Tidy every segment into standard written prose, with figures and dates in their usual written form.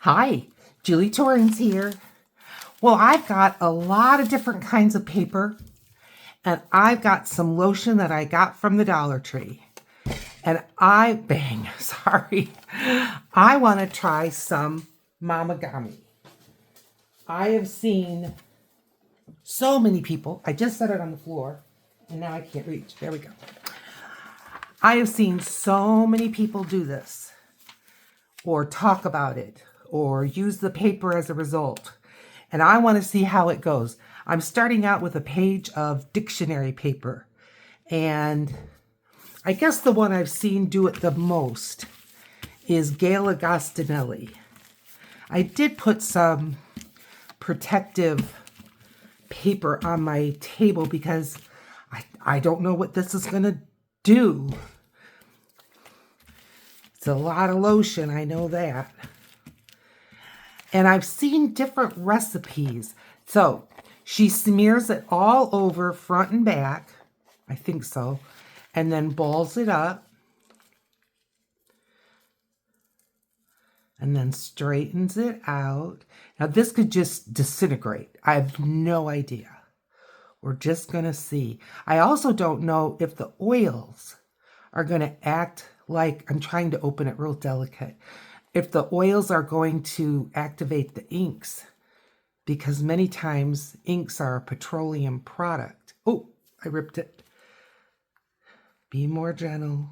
Hi, Julie Torrance here. Well, I've got a lot of different kinds of paper, and I've got some lotion that I got from the Dollar Tree. And I want to try some Momigami. I have seen so many people, I just set it on the floor, and now I can't reach. There we go. I have seen so many people do this, or talk about it, or use the paper as a result. And I want to see how it goes. I'm starting out with a page of dictionary paper. And I guess the one I've seen do it the most is Gail Agostinelli. I did put some protective paper on my table because I don't know what this is going to do. It's a lot of lotion, I know that. And I've seen different recipes. So she smears it all over front and back. I think so. And then balls it up. And then straightens it out. Now this could just disintegrate. I have no idea. We're just going to see. I also don't know if the oils are going to act like, I'm trying to open it real delicate, if the oils are going to activate the inks, because many times inks are a petroleum product. Oh, I ripped it. Be more gentle.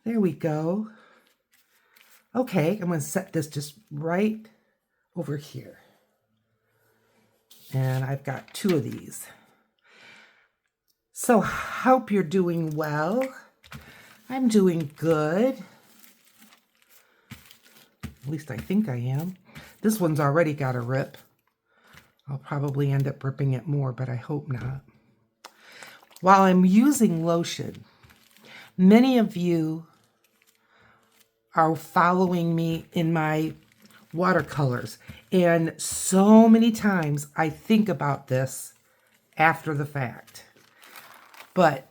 There we go. Okay, I'm going to set this just right over here. And I've got 2 of these. So, hope you're doing well. I'm doing good. At least I think I am. This one's already got a rip. I'll probably end up ripping it more, but I hope not. While I'm using lotion, many of you are following me in my watercolors. And so many times I think about this after the fact. But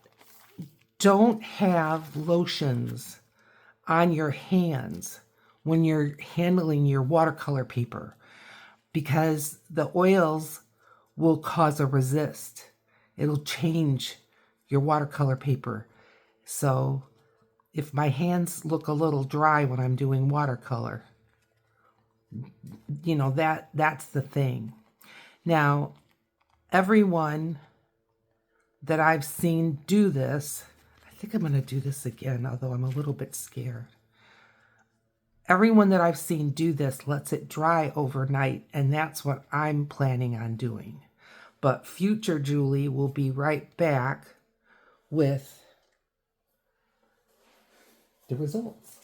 don't have lotions on your hands when you're handling your watercolor paper, because the oils will cause a resist. It'll change your watercolor paper. So if my hands look a little dry when I'm doing watercolor, you know, that's the thing. Now, everyone that I've seen do this, I think I'm going to do this again, although I'm a little bit scared. Everyone that I've seen do this lets it dry overnight, and that's what I'm planning on doing. But future Julie will be right back with the results.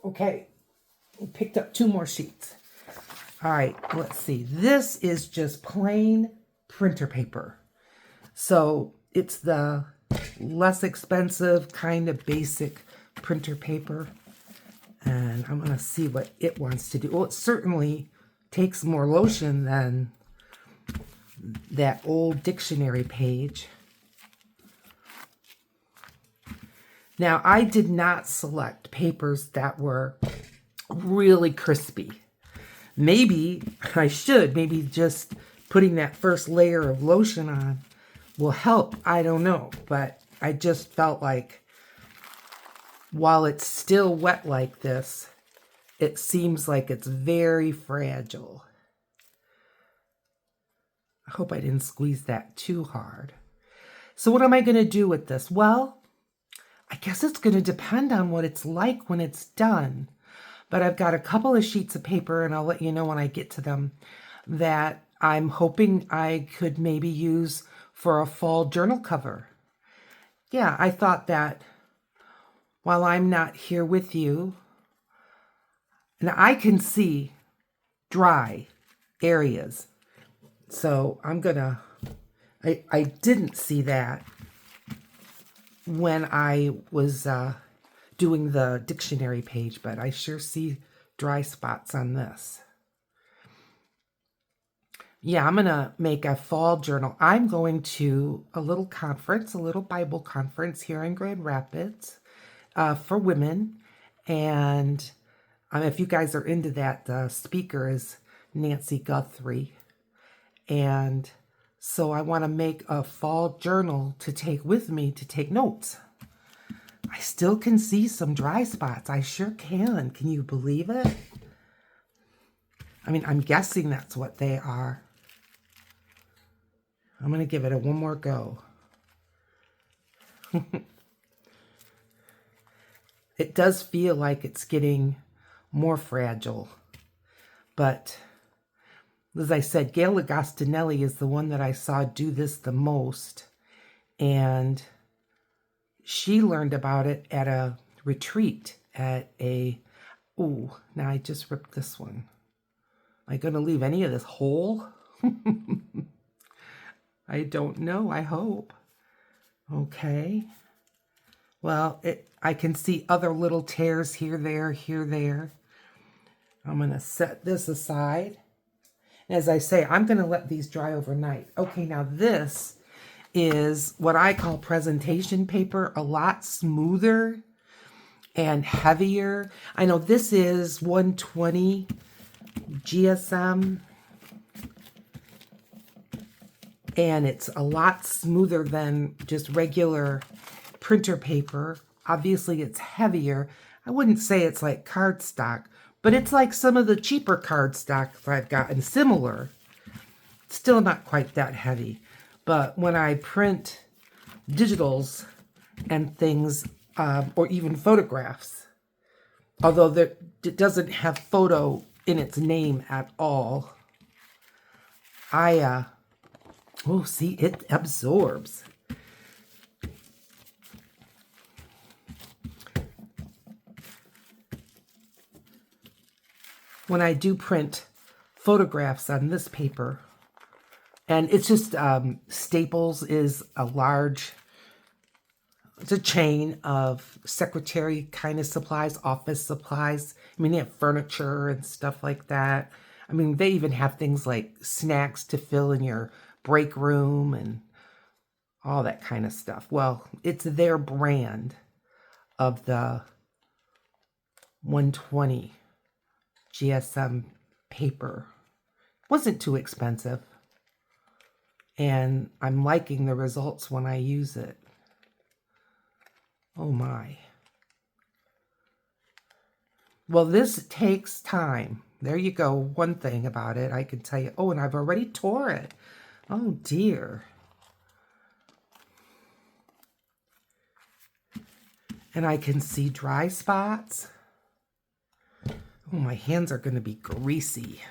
Okay, we picked up 2 more sheets. All right, let's see. This is just plain printer paper. So it's the less expensive, kind of basic printer paper. And I'm going to see what it wants to do. Well, it certainly takes more lotion than that old dictionary page. Now, I did not select papers that were really crispy. Maybe I should. Maybe just putting that first layer of lotion on will help. I don't know. But I just felt like while it's still wet like this, it seems like it's very fragile. I hope I didn't squeeze that too hard. So what am I going to do with this? Well, I guess it's going to depend on what it's like when it's done. But I've got a couple of sheets of paper, and I'll let you know when I get to them, that I'm hoping I could maybe use for a fall journal cover. Yeah, I thought that while I'm not here with you, and I can see dry areas. So I'm gonna, I didn't see that when I was doing the dictionary page, but I sure see dry spots on this. Yeah, I'm gonna make a fall journal. I'm going to a little conference, a little Bible conference here in Grand Rapids for women, and If you guys are into that, the speaker is Nancy Guthrie. And so I want to make a fall journal to take with me to take notes. I still can see some dry spots. I sure can. Can you believe it? I mean, I'm guessing that's what they are. I'm going to give it a one more go. It does feel like it's getting more fragile. But as I said, Gail Agostinelli is the one that I saw do this the most. And she learned about it at a retreat at a... Ooh, now I just ripped this one. Am I going to leave any of this whole? I don't know. I hope. Okay. Well, I can see other little tears here, there. I'm going to set this aside. As I say, I'm going to let these dry overnight. Okay, now this is what I call presentation paper, a lot smoother and heavier. I know this is 120 GSM, and it's a lot smoother than just regular printer paper. Obviously, it's heavier. I wouldn't say it's like cardstock, but it's like some of the cheaper cardstock I've gotten, similar. Still not quite that heavy. But when I print digitals and things, or even photographs, although it doesn't have photo in its name at all, oh, see, it absorbs. When I do print photographs on this paper, and it's just Staples is it's a chain of secretary kind of supplies, office supplies. I mean, they have furniture and stuff like that. I mean, they even have things like snacks to fill in your break room and all that kind of stuff. Well, it's their brand of the 120 GSM paper. Wasn't too expensive. And I'm liking the results when I use it. Oh my. Well, this takes time. There you go. One thing about it, I can tell you. Oh, and I've already tore it. Oh dear. And I can see dry spots. Oh, my hands are going to be greasy.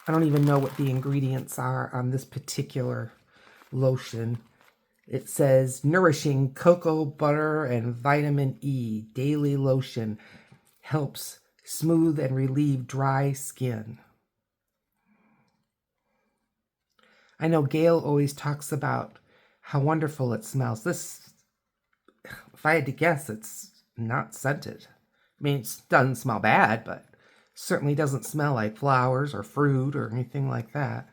I don't even know what the ingredients are on this particular lotion. It says nourishing cocoa butter and vitamin E daily lotion helps smooth and relieve dry skin. I know Gail always talks about how wonderful it smells. This, if I had to guess, it's not scented. I mean, it doesn't smell bad, but certainly doesn't smell like flowers or fruit or anything like that.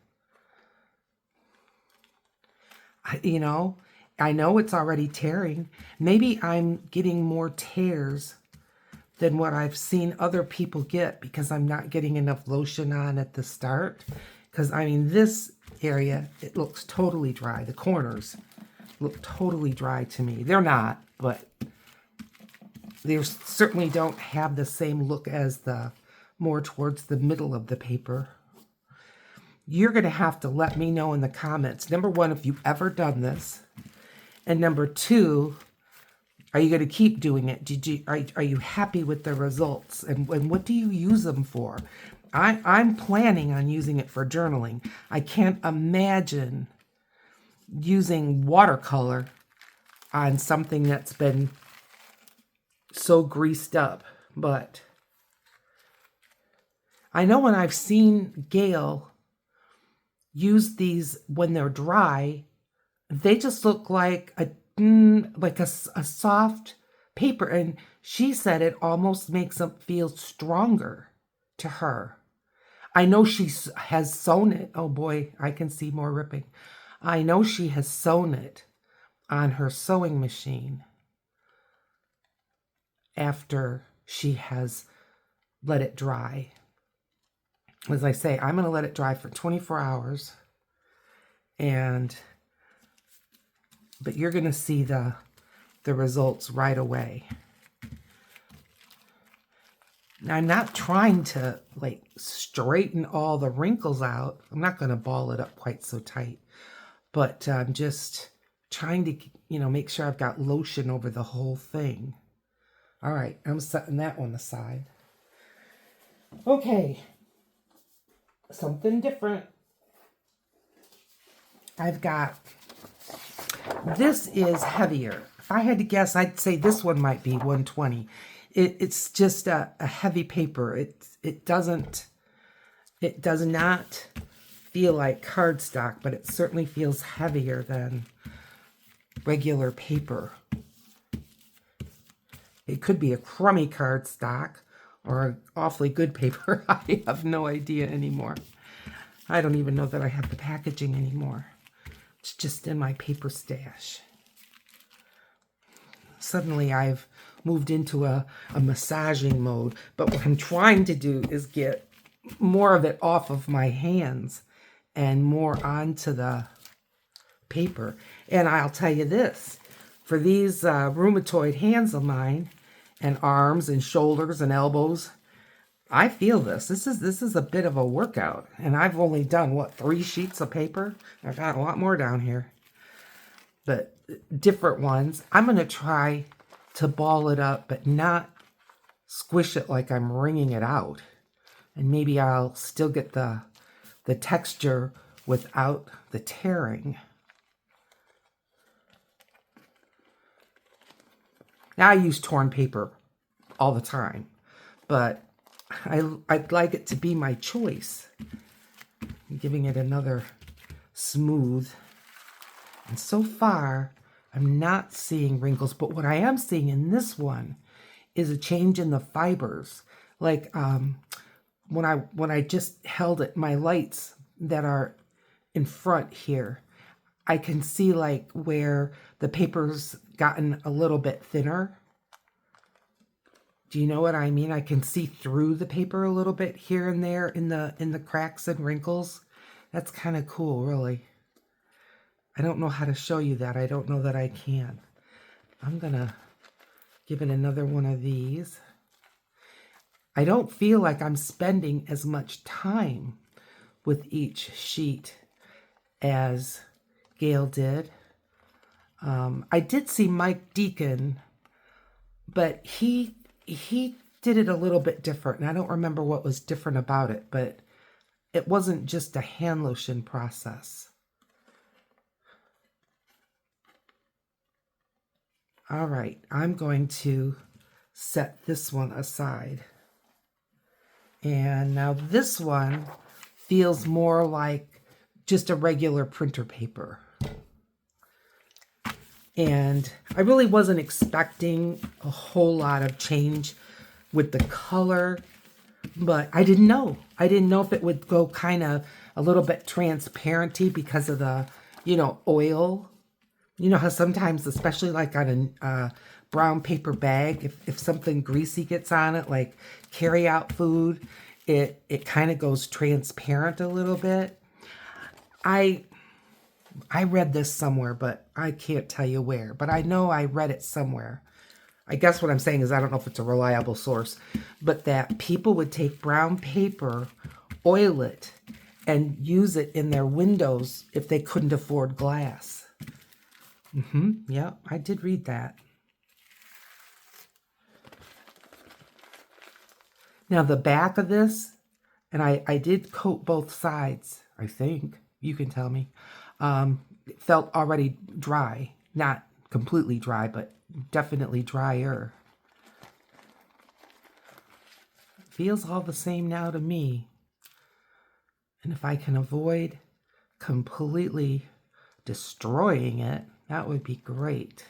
I know it's already tearing. Maybe I'm getting more tears than what I've seen other people get because I'm not getting enough lotion on at the start. Because, I mean, this area, it looks totally dry. The corners look totally dry to me. They're not, but they certainly don't have the same look as the more towards the middle of the paper. You're going to have to let me know in the comments. Number one, if you've ever done this. And number two, are you going to keep doing it? Are you happy with the results? And what do you use them for? I'm planning on using it for journaling. I can't imagine using watercolor on something that's been so greased up. But I know when I've seen Gail use these when they're dry, they just look like a soft paper. And she said it almost makes them feel stronger to her. I know she has sewn it. Oh boy, I can see more ripping. I know she has sewn it on her sewing machine. after she has let it dry. As I say, I'm going to let it dry for 24 hours. But you're going to see the results right away. Now, I'm not trying to like straighten all the wrinkles out. I'm not going to ball it up quite so tight, but I'm just trying to, make sure I've got lotion over the whole thing. All right, I'm setting that one aside. Okay, something different. I've got, this is heavier. If I had to guess, I'd say this one might be 120. It's just a heavy paper. It does not feel like cardstock, but it certainly feels heavier than regular paper. It could be a crummy cardstock or an awfully good paper. I have no idea anymore. I don't even know that I have the packaging anymore. It's just in my paper stash. Suddenly I've moved into a massaging mode, but what I'm trying to do is get more of it off of my hands and more onto the paper. And I'll tell you this, for these rheumatoid hands of mine, and arms and shoulders and elbows, I feel this. This is a bit of a workout. And I've only done, 3 sheets of paper? I've got a lot more down here. But different ones. I'm going to try to ball it up, but not squish it like I'm wringing it out. And maybe I'll still get the texture without the tearing. Now, I use torn paper all the time, but I'd like it to be my choice. I'm giving it another smooth. And so far, I'm not seeing wrinkles, but what I am seeing in this one is a change in the fibers. Like when I just held it, my lights that are in front here, I can see like where the paper's gotten a little bit thinner. Do you know what I mean? I can see through the paper a little bit here and there in the cracks and wrinkles. That's kind of cool, really. I don't know how to show you that. I don't know that I can. I'm gonna give it another one of these. I don't feel like I'm spending as much time with each sheet as Gail did. I did see Mike Deacon, but he did it a little bit different, and I don't remember what was different about it, but it wasn't just a hand lotion process. All right, I'm going to set this one aside. And now this one feels more like just a regular printer paper. And I really wasn't expecting a whole lot of change with the color, but I didn't know. I didn't know if it would go kind of a little bit transparency because of the, oil. You know how sometimes, especially like on a brown paper bag, if something greasy gets on it, like carry-out food, it kind of goes transparent a little bit. I read this somewhere, but I can't tell you where. But I know I read it somewhere. I guess what I'm saying is I don't know if it's a reliable source, but that people would take brown paper, oil it, and use it in their windows if they couldn't afford glass. Yeah, I did read that. Now the back of this, and I did coat both sides, I think. You can tell me. It felt already dry. Not completely dry, but definitely drier. Feels all the same now to me. And if I can avoid completely destroying it, that would be great.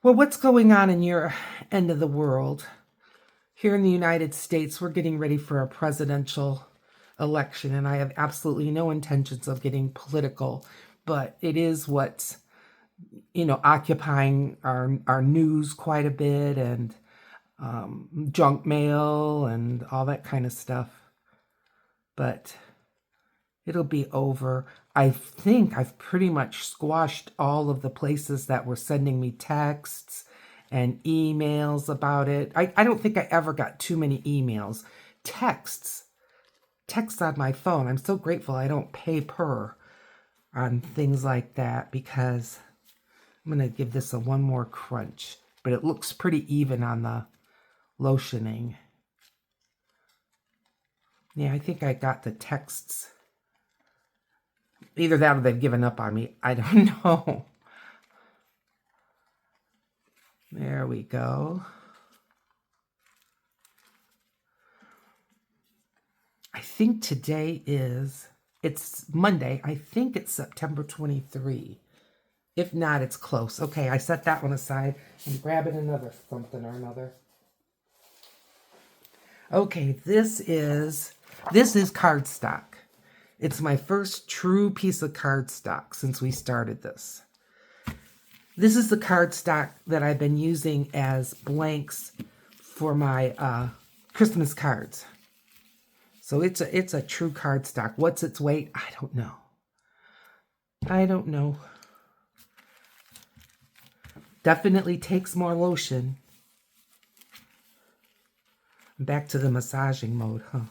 Well, what's going on in your end of the world? Here in the United States, we're getting ready for a presidential election, and I have absolutely no intentions of getting political, but it is what's occupying our news quite a bit, and junk mail and all that kind of stuff. But it'll be over. I think I've pretty much squashed all of the places that were sending me texts and emails about it. I don't think I ever got too many emails. Texts on my phone. I'm so grateful I don't pay per on things like that, because I'm going to give this one more crunch. But it looks pretty even on the lotioning. Yeah, I think I got the texts. Either that or they've given up on me. I don't know. There we go. I think today it's Monday. I think it's September 23. If not, it's close. Okay, I set that one aside. I'm grabbing another something or another. Okay, this is cardstock. It's my first true piece of cardstock since we started this. This is the cardstock that I've been using as blanks for my Christmas cards. So it's a true cardstock. What's its weight? I don't know. Definitely takes more lotion. Back to the massaging mode, huh?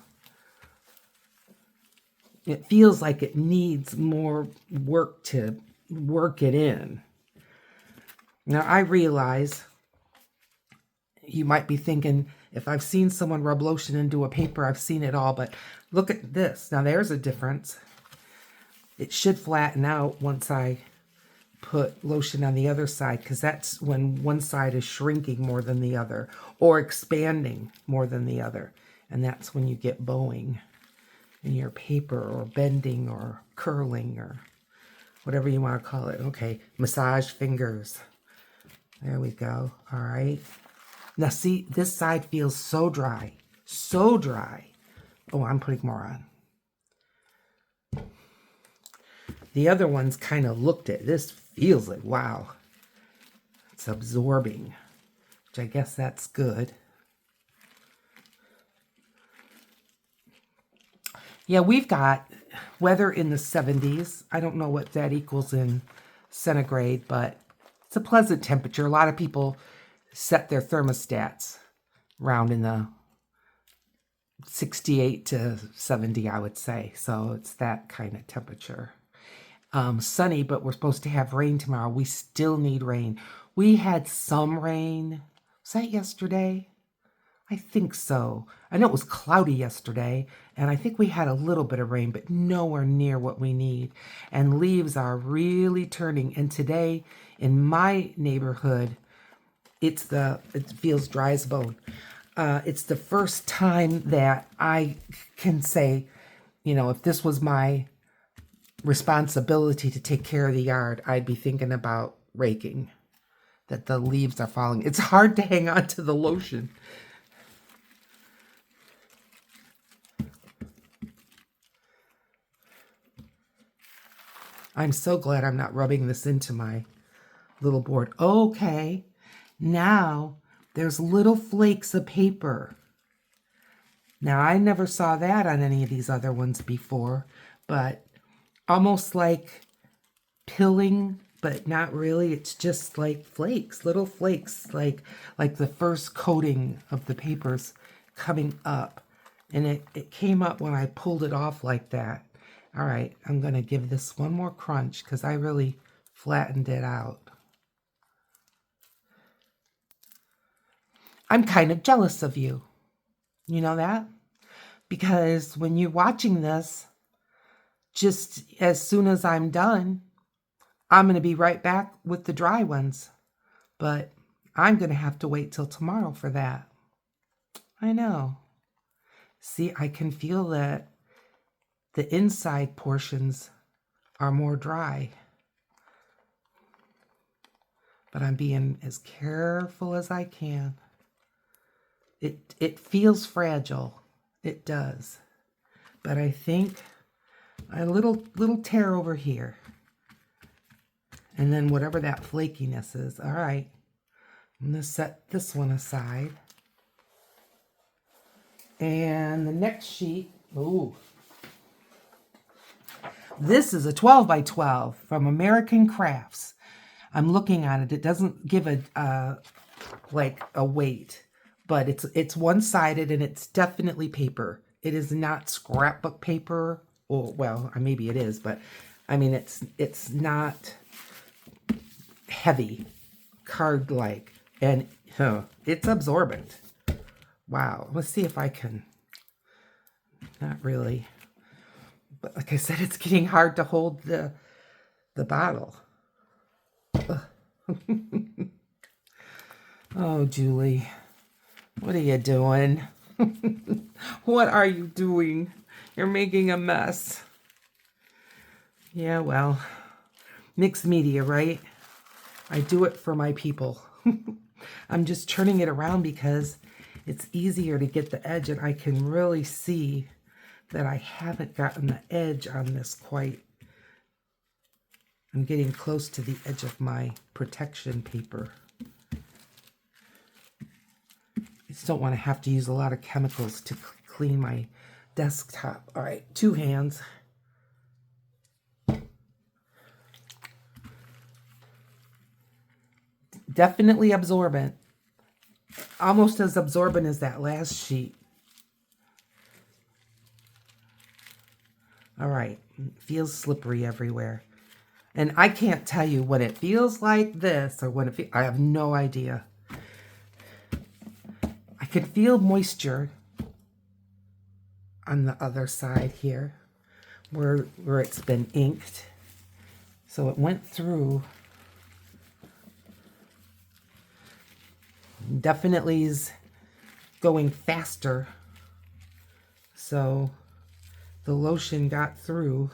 It feels like it needs more work to work it in. Now, I realize you might be thinking, if I've seen someone rub lotion into a paper, I've seen it all, but look at this. Now, there's a difference. It should flatten out once I put lotion on the other side, because that's when one side is shrinking more than the other, or expanding more than the other. And that's when you get bowing in your paper, or bending, or curling, or whatever you want to call it. Okay, massage fingers. There we go. All right. Now see, this side feels so dry. So dry. Oh, I'm putting more on. The other ones kind of looked at this. Feels like, wow. It's absorbing, which I guess that's good. Yeah, we've got weather in the 70s. I don't know what that equals in centigrade, but it's a pleasant temperature. A lot of people set their thermostats around in the 68 to 70, I would say. So it's that kind of temperature. Sunny, but we're supposed to have rain tomorrow. We still need rain. We had some rain. Was that yesterday? I think so. I know it was cloudy yesterday, and I think we had a little bit of rain, but nowhere near what we need. And leaves are really turning. And today, in my neighborhood, it feels dry as a bone. It's the first time that I can say, if this was my responsibility to take care of the yard, I'd be thinking about raking, that the leaves are falling. It's hard to hang on to the lotion. I'm so glad I'm not rubbing this into my little board. Okay, now there's little flakes of paper. Now, I never saw that on any of these other ones before, but almost like pilling, but not really. It's just like flakes, little flakes, like the first coating of the papers coming up. And it came up when I pulled it off like that. All right, I'm going to give this one more crunch because I really flattened it out. I'm kind of jealous of you. You know that? Because when you're watching this, just as soon as I'm done, I'm going to be right back with the dry ones. But I'm going to have to wait till tomorrow for that. I know. See, I can feel that the inside portions are more dry. But I'm being as careful as I can. It feels fragile. It does. But I think a little tear over here. And then whatever that flakiness is. All right. I'm going to set this one aside. And the next sheet, ooh. This is a 12 by 12 from American Crafts. I'm looking at it. It doesn't give a like a weight, but it's one-sided and it's definitely paper. It is not scrapbook paper. Or well, maybe it is, but I mean it's not heavy, card-like, and it's absorbent. Wow. Let's see if I can. Not really. But like I said, it's getting hard to hold the bottle. Oh, Julie. What are you doing? What are you doing? You're making a mess. Yeah, well, mixed media, right? I do it for my people. I'm just turning it around because it's easier to get the edge, and I can really see that I haven't gotten the edge on this quite. I'm getting close to the edge of my protection paper. I just don't want to have to use a lot of chemicals to clean my desktop. All right, 2 hands. Definitely absorbent. Almost as absorbent as that last sheet. All right, feels slippery everywhere. And I can't tell you when it feels like this or when it feels, I have no idea. I could feel moisture on the other side here where it's been inked. So it went through. Definitely is going faster. So the lotion got through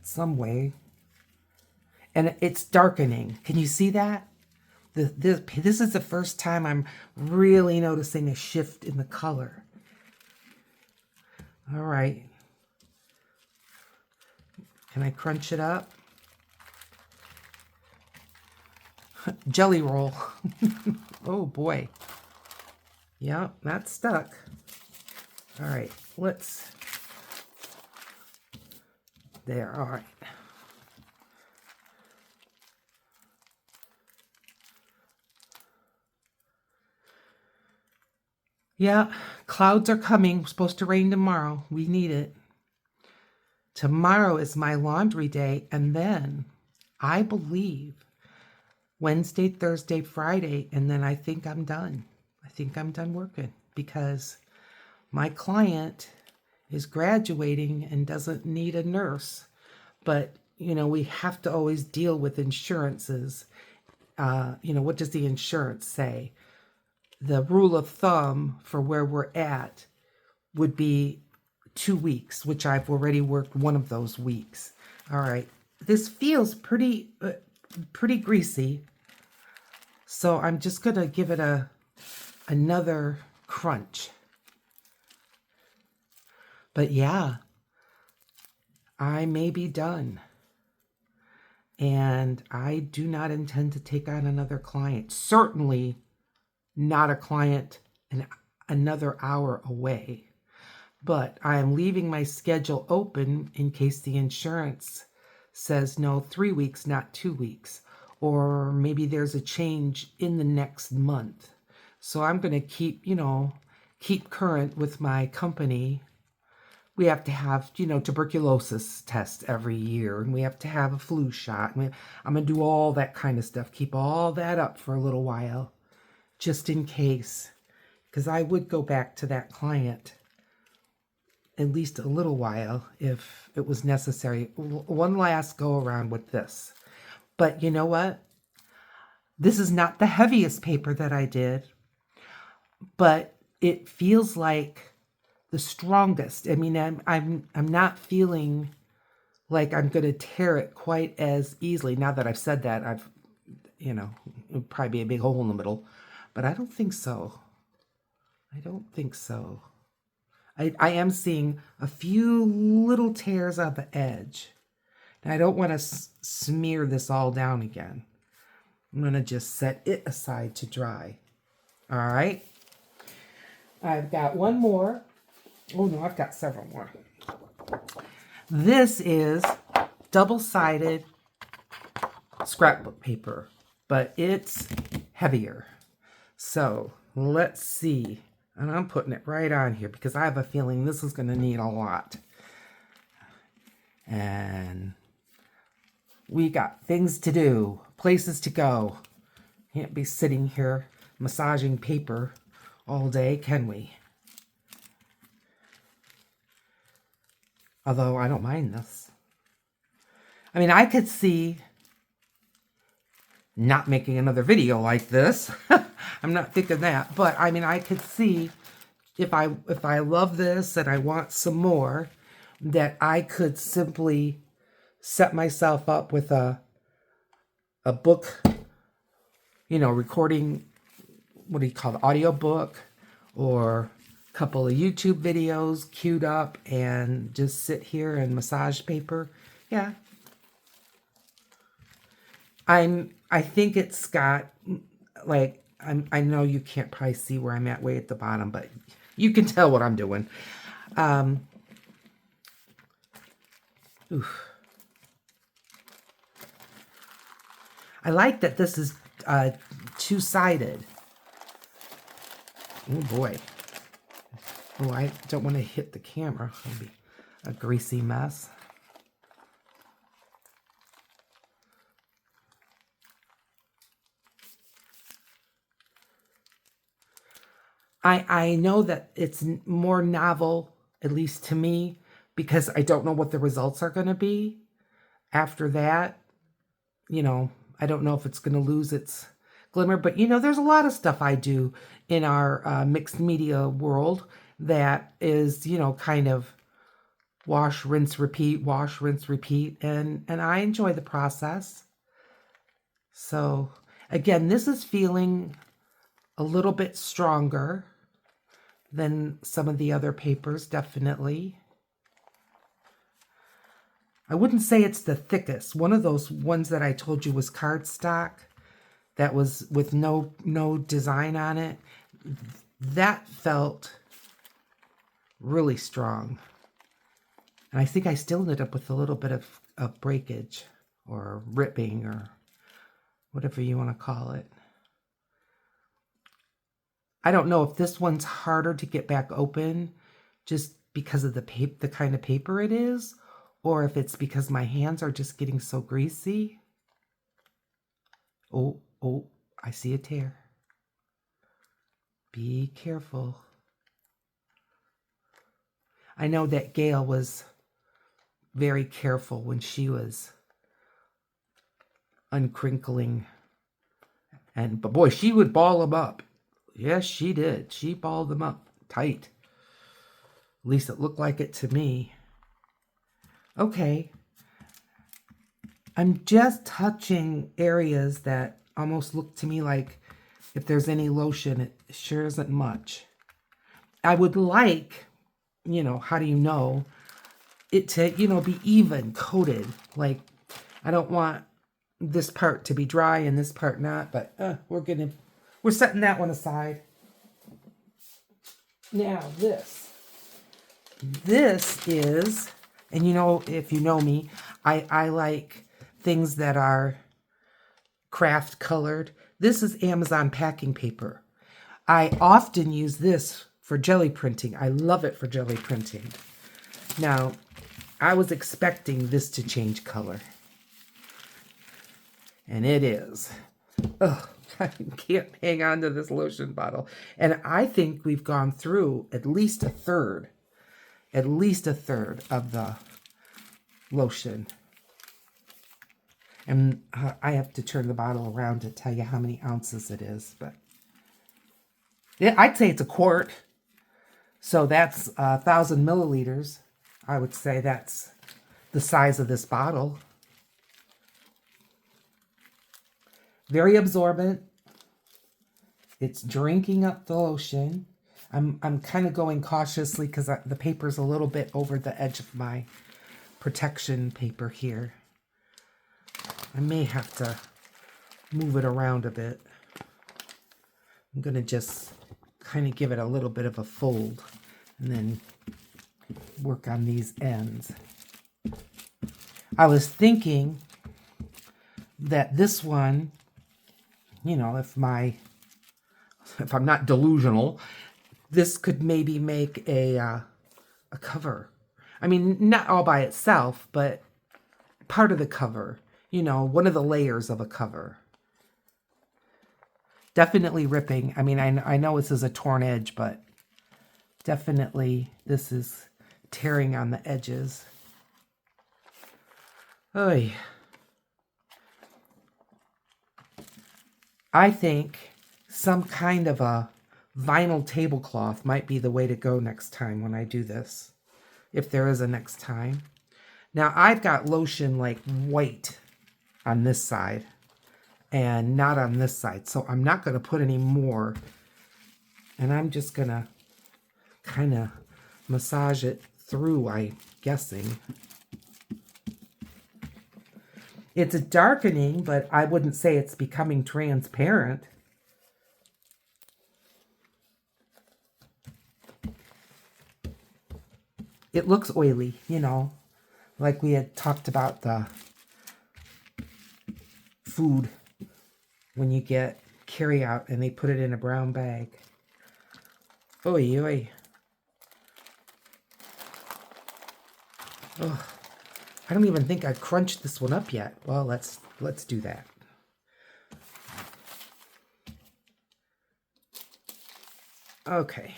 some way. And it's darkening. Can you see that? This is the first time I'm really noticing a shift in the color. All right. Can I crunch it up? Jelly roll. Oh boy. Yeah, that's stuck. All right, let's. There, all right. Yeah, clouds are coming. We're supposed to rain tomorrow. We need it. Tomorrow is my laundry day, and then I believe Wednesday, Thursday, Friday, and then I think I'm done. I think I'm done working because my client is graduating and doesn't need a nurse. But, you know, we have to always deal with insurances. You know, what does the insurance say? The rule of thumb for where we're at would be 2 weeks, which I've already worked one of those weeks. All right. This feels pretty greasy. So I'm just going to give it another crunch. But yeah, I may be done. And I do not intend to take on another client. Certainly not a client another hour away. But I am leaving my schedule open in case the insurance says no, 3 weeks, not 2 weeks. Or maybe there's a change in the next month. So I'm going to keep current with my company. We have to have, tuberculosis tests every year, and we have to have a flu shot. I'm going to do all that kind of stuff. Keep all that up for a little while, just in case. Because I would go back to that client at least a little while if it was necessary. One last go around with this. But you know what? This is not the heaviest paper that I did, but it feels like the strongest. I mean, I'm not feeling like I'm going to tear it quite as easily. Now that I've said that, it'd probably be a big hole in the middle, but I don't think so. I don't think so. I am seeing a few little tears on the edge. And I don't want to smear this all down again. I'm going to just set it aside to dry. All right. I've got one more. Oh no, I've got several more. This is double-sided scrapbook paper, but it's heavier. So let's see. And I'm putting it right on here because I have a feeling this is going to need a lot. And we got things to do, places to go. Can't be sitting here massaging paper all day, can we? Although I don't mind this. I mean, I could see not making another video like this. I'm not thinking that, but I mean, I could see if I love this and I want some more, that I could simply set myself up with a book, you know, recording, what do you call it, audio book, or a couple of YouTube videos queued up and just sit here and massage paper. Yeah. I think it's got, like, I know you can't probably see where I'm at way at the bottom, but you can tell what I'm doing. Oof. I like that this is two-sided. Oh boy. Oh, I don't want to hit the camera. It'll be a greasy mess. I know that it's more novel, at least to me, because I don't know what the results are going to be. After that, you know, I don't know if it's going to lose its glimmer. But, you know, there's a lot of stuff I do in our mixed media world that is, you know, kind of wash, rinse, repeat, wash, rinse, repeat. And I enjoy the process. So, again, this is feeling a little bit stronger than some of the other papers, definitely. I wouldn't say it's the thickest. One of those ones that I told you was cardstock, that was with no design on it, that felt really strong. And I think I still ended up with a little bit of breakage or ripping or whatever you want to call it. I don't know if this one's harder to get back open just because of the kind of paper it is, or if it's because my hands are just getting so greasy. Oh, I see a tear. Be careful. I know that Gail was very careful when she was uncrinkling. But boy, she would ball them up. Yes, she did. She balled them up tight. At least it looked like it to me. Okay. I'm just touching areas that almost look to me like if there's any lotion, it sure isn't much. I would like, you know, how do you know, it to, you know, be even coated. Like, I don't want this part to be dry and this part not, but we're setting that one aside. Now this is, and you know, if you know me, I like things that are craft colored. This is Amazon packing paper. I often use this for jelly printing. I love it for jelly printing. Now, I was expecting this to change color. And it is. Ugh, I can't hang on to this lotion bottle. And I think we've gone through at least a third of the lotion. And I have to turn the bottle around to tell you how many ounces it is. But yeah, I'd say it's a quart. So that's 1,000 milliliters. I would say that's the size of this bottle. Very absorbent. It's drinking up the lotion. I'm kind of going cautiously because the paper's a little bit over the edge of my protection paper here. I may have to move it around a bit. I'm going to just kind of give it a little bit of a fold and then work on these ends. I was thinking that this one, you know, if I'm not delusional, this could maybe make a cover. I mean, not all by itself, but part of the cover. You know, one of the layers of a cover. Definitely ripping. I mean, I know this is a torn edge, but definitely this is tearing on the edges. Oy. I think some kind of a vinyl tablecloth might be the way to go next time when I do this, if there is a next time. Now, I've got lotion like white on this side and not on this side, so I'm not going to put any more, and I'm just going to kind of massage it through, I'm guessing. It's a darkening, but I wouldn't say it's becoming transparent. It looks oily, you know, like we had talked about the food when you get carry out and they put it in a brown bag. Oy, oy. Oh, I don't even think I've crunched this one up yet. Well, let's do that. Okay.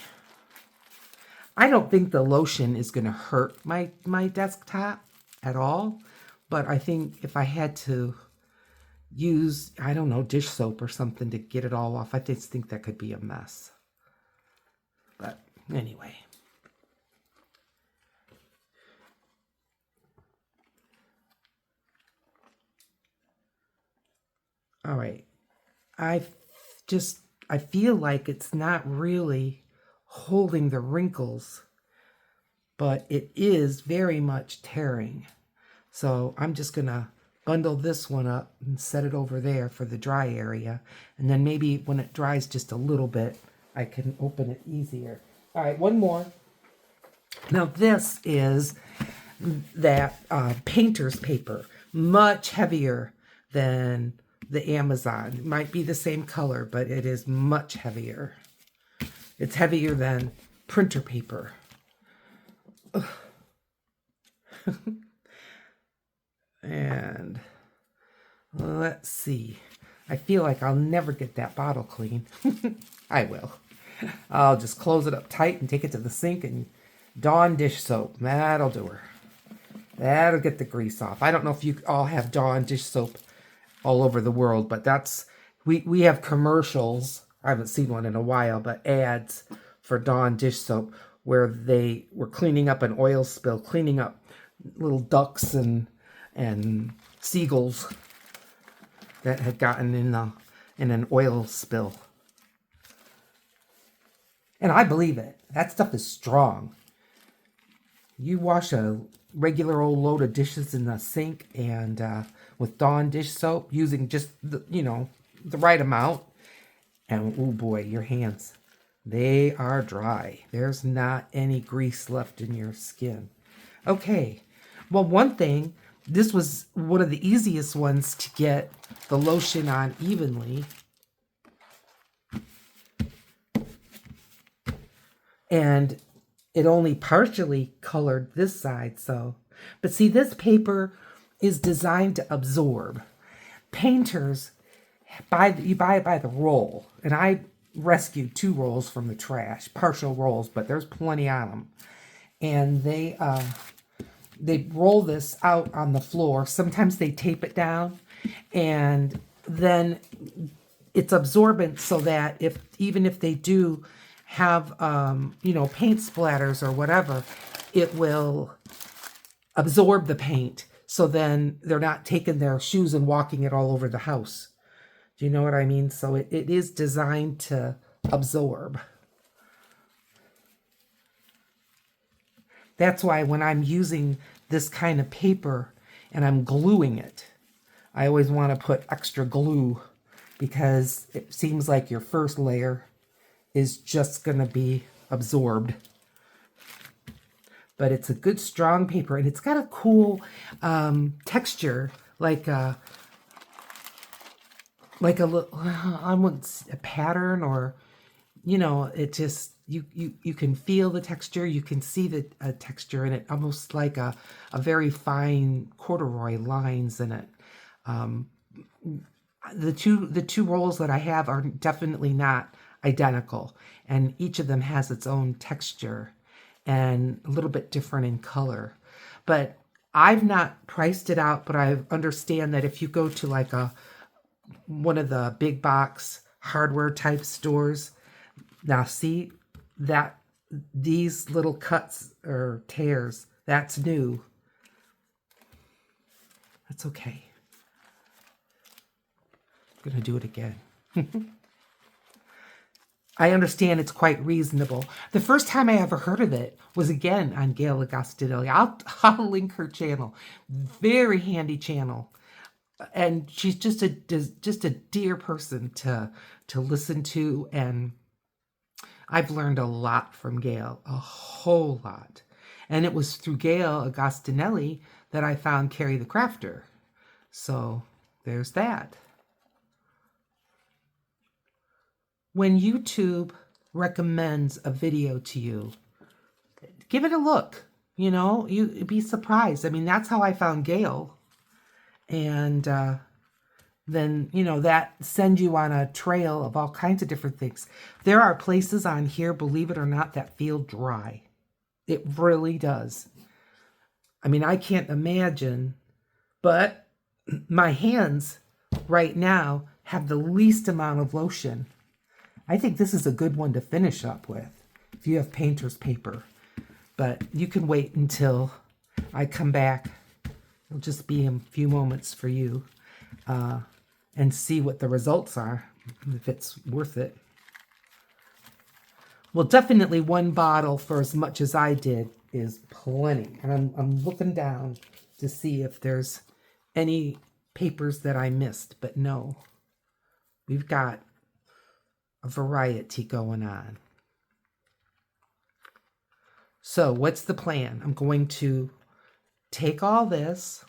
I don't think the lotion is going to hurt my desktop at all, but I think if I had to use, I don't know, dish soap or something to get it all off, I just think that could be a mess. But anyway. All right. I feel like it's not really holding the wrinkles, but it is very much tearing. So I'm just going to bundle this one up and set it over there for the dry area. And then maybe when it dries just a little bit, I can open it easier. All right, one more. Now this is that painter's paper, much heavier than the Amazon. It might be the same color, but it is much heavier. It's heavier than printer paper. And let's see. I feel like I'll never get that bottle clean. I will. I'll just close it up tight and take it to the sink and Dawn dish soap. That'll do her. That'll get the grease off. I don't know if you all have Dawn dish soap all over the world, but that's, we have commercials. I haven't seen one in a while, but ads for Dawn dish soap where they were cleaning up an oil spill, cleaning up little ducks and seagulls that had gotten in an oil spill. And I believe it. That stuff is strong. You wash a regular old load of dishes in the sink and with Dawn dish soap, using just the right amount, and oh boy, your hands, they are dry. There's not any grease left in your skin. Okay, well, one thing, this was one of the easiest ones to get the lotion on evenly. And it only partially colored this side, so. But see, this paper is designed to absorb. Painters, you buy it by the roll. And I rescued 2 rolls from the trash, partial rolls, but there's plenty on them. And they roll this out on the floor. Sometimes they tape it down, and then it's absorbent so that even if they do have paint splatters or whatever, it will absorb the paint, so then they're not taking their shoes and walking it all over the house. Do you know what I mean? So it is designed to absorb. That's why when I'm using this kind of paper and I'm gluing it, I always want to put extra glue because it seems like your first layer is just going to be absorbed. But it's a good strong paper, and it's got a cool texture, like a pattern, or it just you can feel the texture, you can see the texture in it, almost like a very fine corduroy lines in it. The two rolls that I have are definitely not identical, and each of them has its own texture and a little bit different in color. But I've not priced it out, but I understand that if you go to like one of the big box hardware type stores, now see that these little cuts or tears, that's new. That's okay. I'm gonna do it again. I understand it's quite reasonable. The first time I ever heard of it was again on Gail Agostinelli. I'll link her channel. Very handy channel. And she's just a dear person to listen to, and I've learned a lot from Gail, a whole lot. And it was through Gail Agostinelli that I found Carrie the Crafter. So there's that. When YouTube recommends a video to you, give it a look. You'd be surprised. I mean, that's how I found Gail. And then, that sends you on a trail of all kinds of different things. There are places on here, believe it or not, that feel dry. It really does. I mean, I can't imagine, but my hands right now have the least amount of lotion. I think this is a good one to finish up with if you have painter's paper. But you can wait until I come back. It'll just be a few moments for you and see what the results are, if it's worth it. Well, definitely one bottle for as much as I did is plenty. And I'm looking down to see if there's any papers that I missed. But no, we've got a variety going on. So what's the plan? I'm going to take all this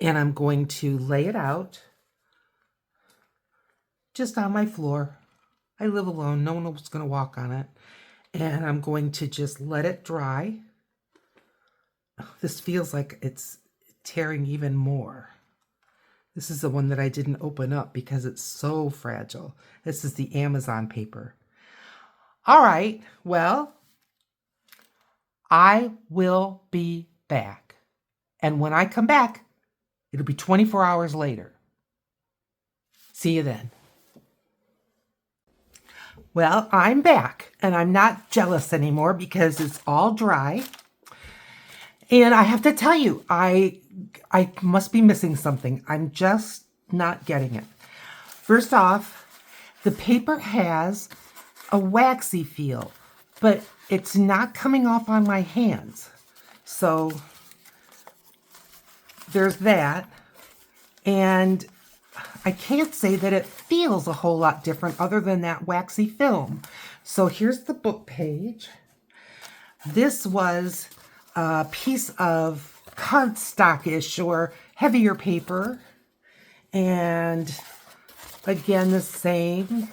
and I'm going to lay it out just on my floor. I live alone. No one was going to walk on it. And I'm going to just let it dry. This feels like it's tearing even more. This is the one that I didn't open up because it's so fragile. This is the Amazon paper. All right, well, I will be back. And when I come back, it'll be 24 hours later. See you then. Well, I'm back, and I'm not jealous anymore because it's all dry. And I have to tell you, I must be missing something. I'm just not getting it. First off, the paper has a waxy feel, but it's not coming off on my hands. So there's that. And I can't say that it feels a whole lot different other than that waxy film. So here's the book page. This was a piece of cardstock-ish or heavier paper. And again, the same.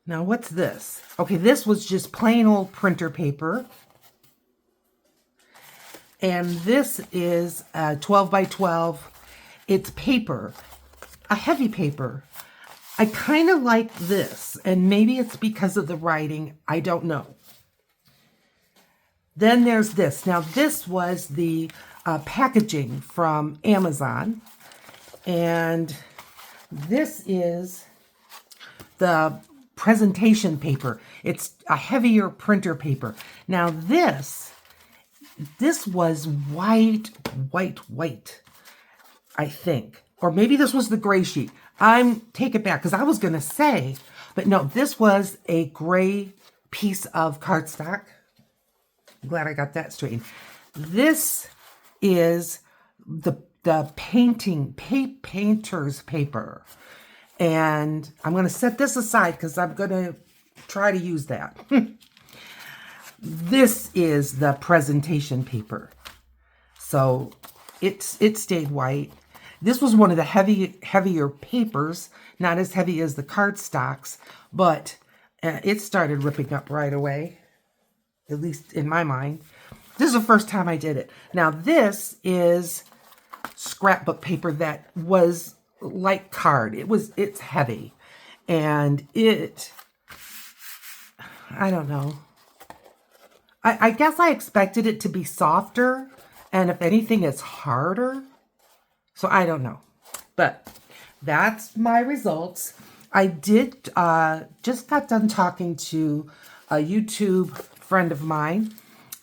Now, what's this? Okay, this was just plain old printer paper. And this is 12 by 12. It's paper, a heavy paper. I kind of like this, and maybe it's because of the writing. I don't know. Then there's this. Now, this was the packaging from Amazon. And this is the presentation paper. It's a heavier printer paper. Now, this was white, I think. Or maybe this was the gray sheet. Take it back, because I was going to say, but no, this was a gray piece of cardstock. I'm glad I got that straightened. This is the the painter's paper. And I'm going to set this aside because I'm going to try to use that. This is the presentation paper. So it stayed white. This was one of the heavier papers, not as heavy as the cardstocks, but it started ripping up right away, at least in my mind. This is the first time I did it. Now this is scrapbook paper that was like card. It's heavy, and I don't know. I guess I expected it to be softer, and if anything, it's harder. So I don't know. But that's my results. I did just got done talking to a YouTube friend of mine,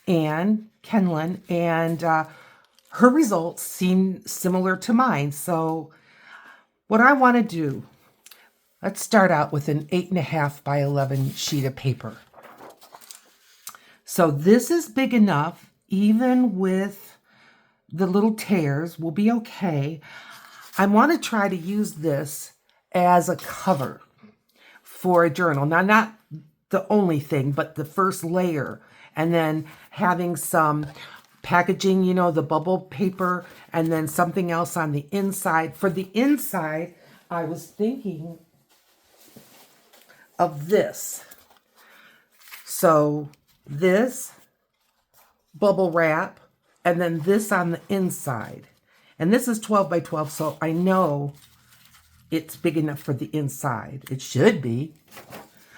Anne Kenlin, and her results seem similar to mine. So what I want to do, let's start out with an 8.5 by 11 sheet of paper. So this is big enough, even with the little tears, will be okay. I want to try to use this as a cover for a journal. Now, not the only thing, but the first layer. And then having some packaging, you know, the bubble paper, and then something else on the inside. For the inside, I was thinking of this. So this bubble wrap, and then this on the inside. And this is 12 by 12, so I know it's big enough for the inside. It should be.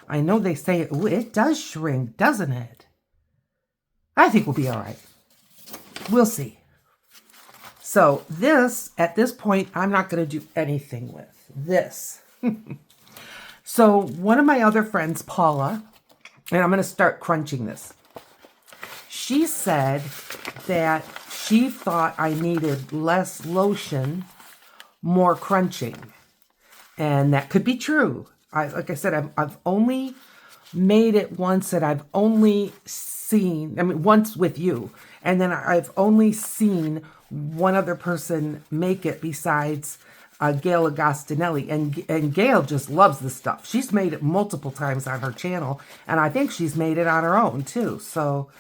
I know they say it does shrink, doesn't it? I think we'll be all right. We'll see. So this, at this point, I'm not going to do anything with this. So one of my other friends, Paula, and I'm going to start crunching this. She said that she thought I needed less lotion, more crunching. And that could be true. Like I said, I've only made it once, and I've only seen, once with you. And then I've only seen one other person make it besides Gail Agostinelli. And Gail just loves this stuff. She's made it multiple times on her channel, and I think she's made it on her own too. So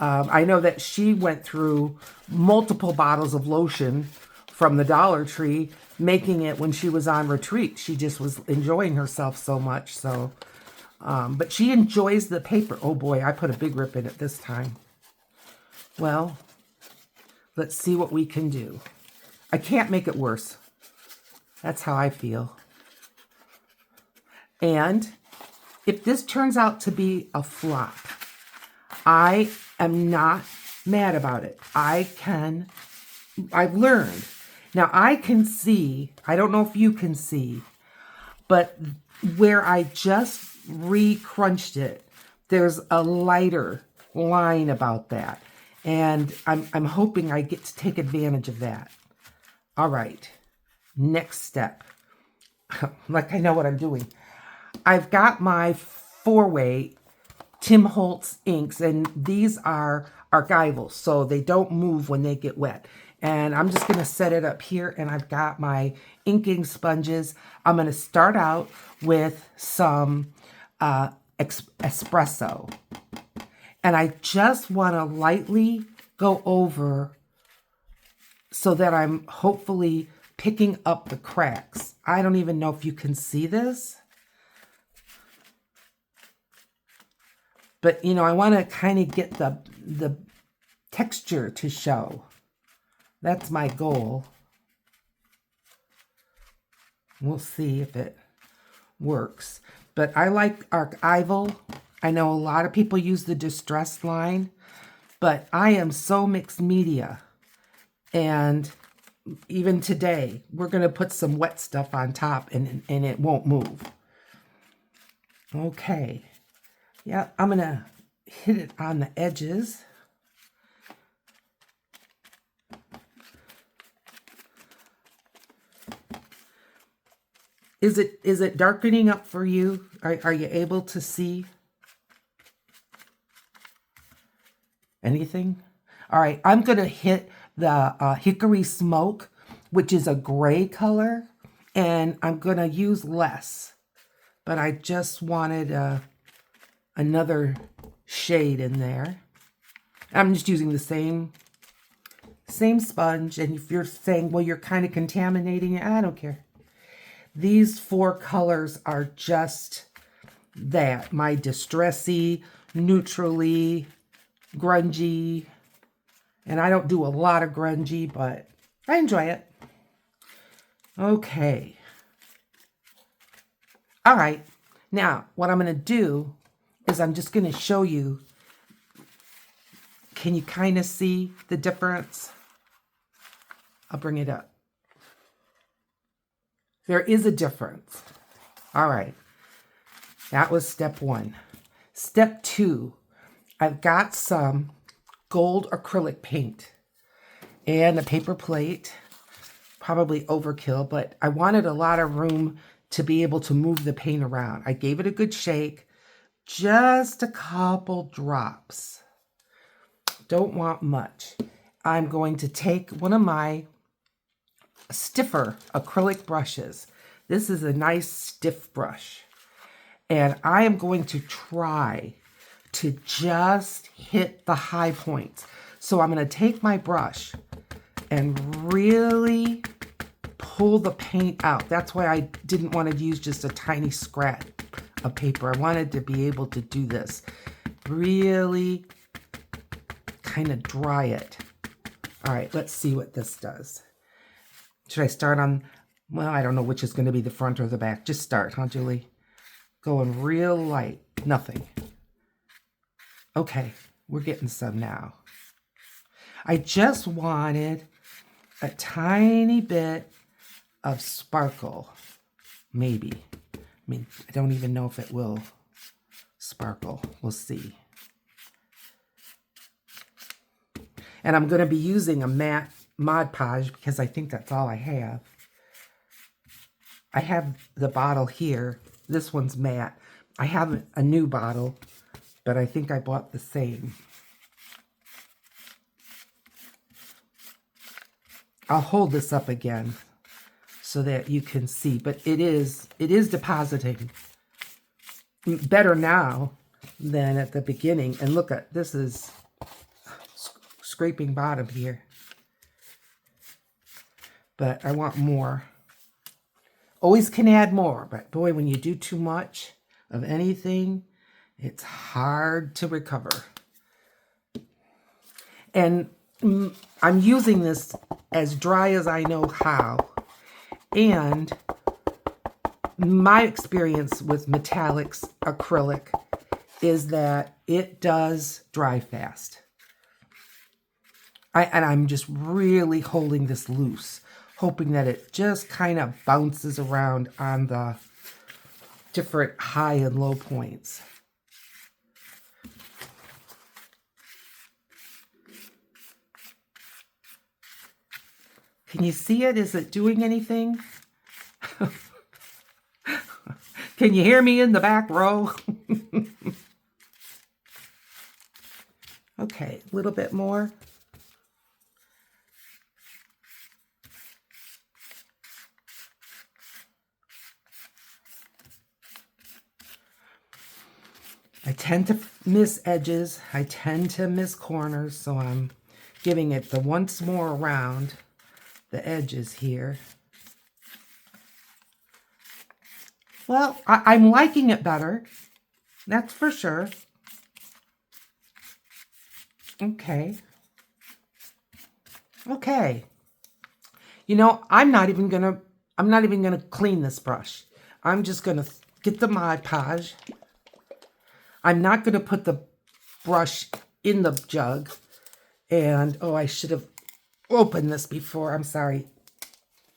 I know that she went through multiple bottles of lotion from the Dollar Tree, making it when she was on retreat. She just was enjoying herself so much. So, but she enjoys the paper. Oh boy, I put a big rip in it this time. Well, let's see what we can do. I can't make it worse. That's how I feel. And if this turns out to be a flop, I am not mad about it. I've learned. Now I can see, I don't know if you can see, but where I just re-crunched it, there's a lighter line about that. And I'm hoping I get to take advantage of that. All right, next step. Like I know what I'm doing. I've got my 4-way Tim Holtz inks, and these are archival, so they don't move when they get wet. And I'm just going to set it up here, and I've got my inking sponges. I'm going to start out with some espresso. And I just want to lightly go over so that I'm hopefully picking up the cracks. I don't even know if you can see this. But, you know, I want to kind of get the texture to show. That's my goal. We'll see if it works. But I like archival. I know a lot of people use the distressed line, but I am so mixed media. And even today, we're going to put some wet stuff on top, and it won't move. Okay. Yeah, I'm going to hit it on the edges. Is it darkening up for you? Are you able to see anything? All right, I'm going to hit the hickory smoke which is a gray color, and I'm going to use less, but I just wanted another shade in there. I'm just using the same sponge, and if you're saying, well, you're kind of contaminating it, I don't care. These 4 colors are just that, my distressy, neutrally, grungy, and I don't do a lot of grungy, but I enjoy it. Okay. All right. Now, what I'm going to do is I'm just going to show you. Can you kind of see the difference? I'll bring it up. There is a difference. All right. That was step 1. Step 2, I've got some gold acrylic paint and a paper plate. Probably overkill, but I wanted a lot of room to be able to move the paint around. I gave it a good shake, just a couple drops. Don't want much. I'm going to take one of my stiffer acrylic brushes. This is a nice stiff brush. And I am going to try to just hit the high points. So I'm going to take my brush and really pull the paint out. That's why I didn't want to use just a tiny scrap of paper. I wanted to be able to do this. Really kind of dry it. All right, let's see what this does. Should I start on, well, I don't know which is going to be the front or the back. Just start, huh, Julie? Going real light. Nothing. Okay, we're getting some now. I just wanted a tiny bit of sparkle. Maybe. I mean, I don't even know if it will sparkle. We'll see. And I'm going to be using a matte Mod Podge because I think that's all I have. I have the bottle here. This one's matte. I have a new bottle, but I think I bought the same. I'll hold this up again so that you can see, but it is depositing better now than at the beginning. And look at this, is scraping bottom here, but I want more. Always can add more, but boy, when you do too much of anything, it's hard to recover. And I'm using this as dry as I know how. And my experience with metallics acrylic is that it does dry fast. And I'm just really holding this loose, hoping that it just kind of bounces around on the different high and low points. Can you see it? Is it doing anything? Can you hear me in the back row? Okay, a little bit more. I tend to miss edges. I tend to miss corners, so I'm giving it the once more around the edges here. Well, I'm liking it better. That's for sure. Okay. Okay. You know, I'm not even gonna clean this brush. I'm just gonna get the Mod Podge. I'm not gonna put the brush in the jug. And, oh, I should have opened this before, I'm sorry.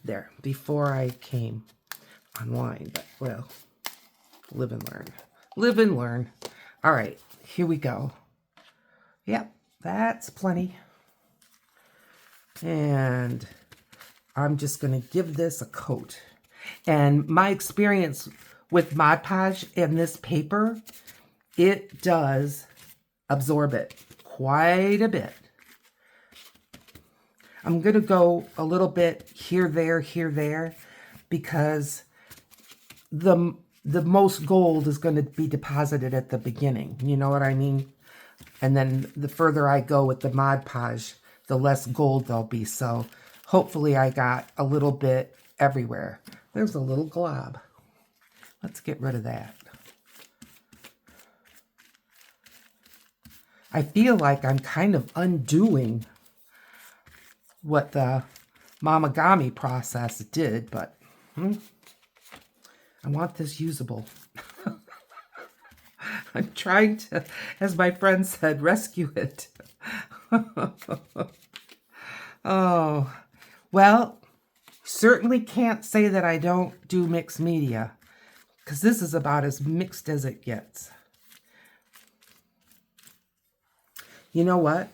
There, before I came online, but well, live and learn. Live and learn. All right, here we go. Yep, that's plenty. And I'm just going to give this a coat. And my experience with Mod Podge and this paper, it does absorb it quite a bit. I'm going to go a little bit here, there, because the most gold is going to be deposited at the beginning. You know what I mean? And then the further I go with the Mod Podge, the less gold there'll be. So hopefully I got a little bit everywhere. There's a little glob. Let's get rid of that. I feel like I'm kind of undoing what the Momigami process did, but I want this usable. I'm trying to, as my friend said, rescue it. Oh, well, certainly can't say that I don't do mixed media, because this is about as mixed as it gets. You know what?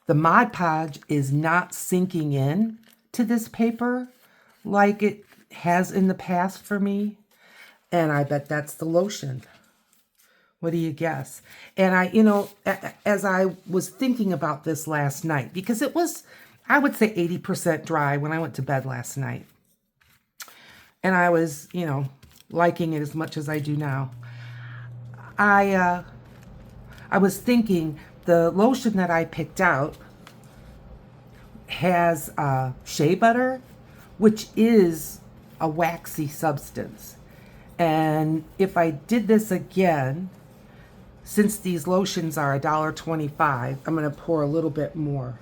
The Mod Podge is not sinking in to this paper like it has in the past for me. And I bet that's the lotion. What do you guess? And as I was thinking about this last night, because it was, I would say 80% dry when I went to bed last night. And I was, liking it as much as I do now. I was thinking the lotion that I picked out has shea butter, which is a waxy substance. And if I did this again, since these lotions are $1.25, I'm going to pour a little bit more.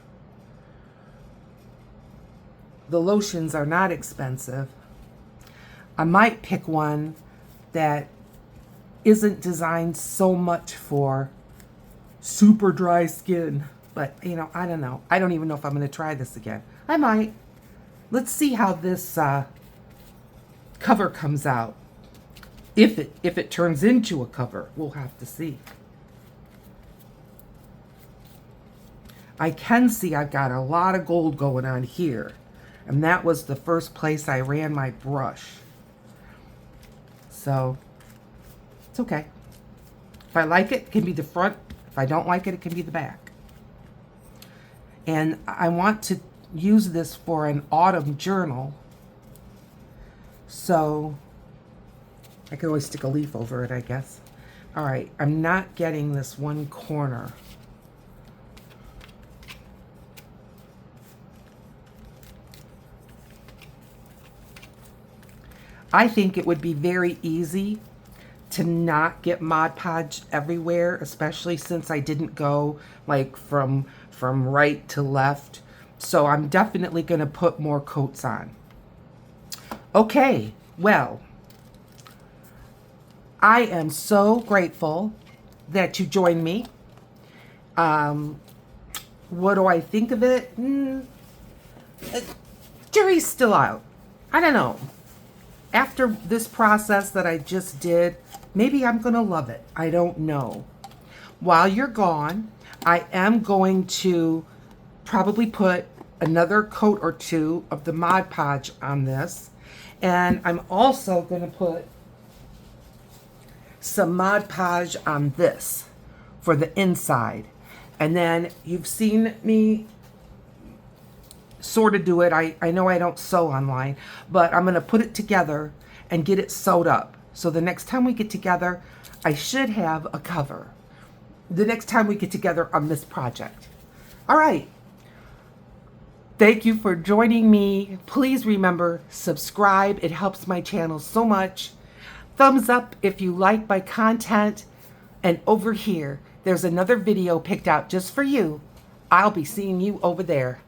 The lotions are not expensive. I might pick one that isn't designed so much for super dry skin. But, I don't know. I don't even know if I'm going to try this again. I might. Let's see how this cover comes out. If it turns into a cover, we'll have to see. I can see I've got a lot of gold going on here. And that was the first place I ran my brush. So, it's okay. If I like it, it can be the front. If I don't like it, it can be the back. And I want to use this for an autumn journal. So I can always stick a leaf over it, I guess. All right, I'm not getting this one corner. I think it would be very easy to not get Mod Podge everywhere, especially since I didn't go like from right to left. So I'm definitely going to put more coats on. Okay, well, I am so grateful that you joined me. What do I think of it? Jury's still out. I don't know. After this process that I just did, maybe I'm going to love it. I don't know. While you're gone, I am going to probably put another coat or two of the Mod Podge on this. And I'm also going to put some Mod Podge on this for the inside. And then you've seen me sort of do it. I know I don't sew online, but I'm going to put it together and get it sewed up. So the next time we get together, I should have a cover. The next time we get together on this project. All right. Thank you for joining me. Please remember, subscribe. It helps my channel so much. Thumbs up if you like my content. And over here, there's another video picked out just for you. I'll be seeing you over there.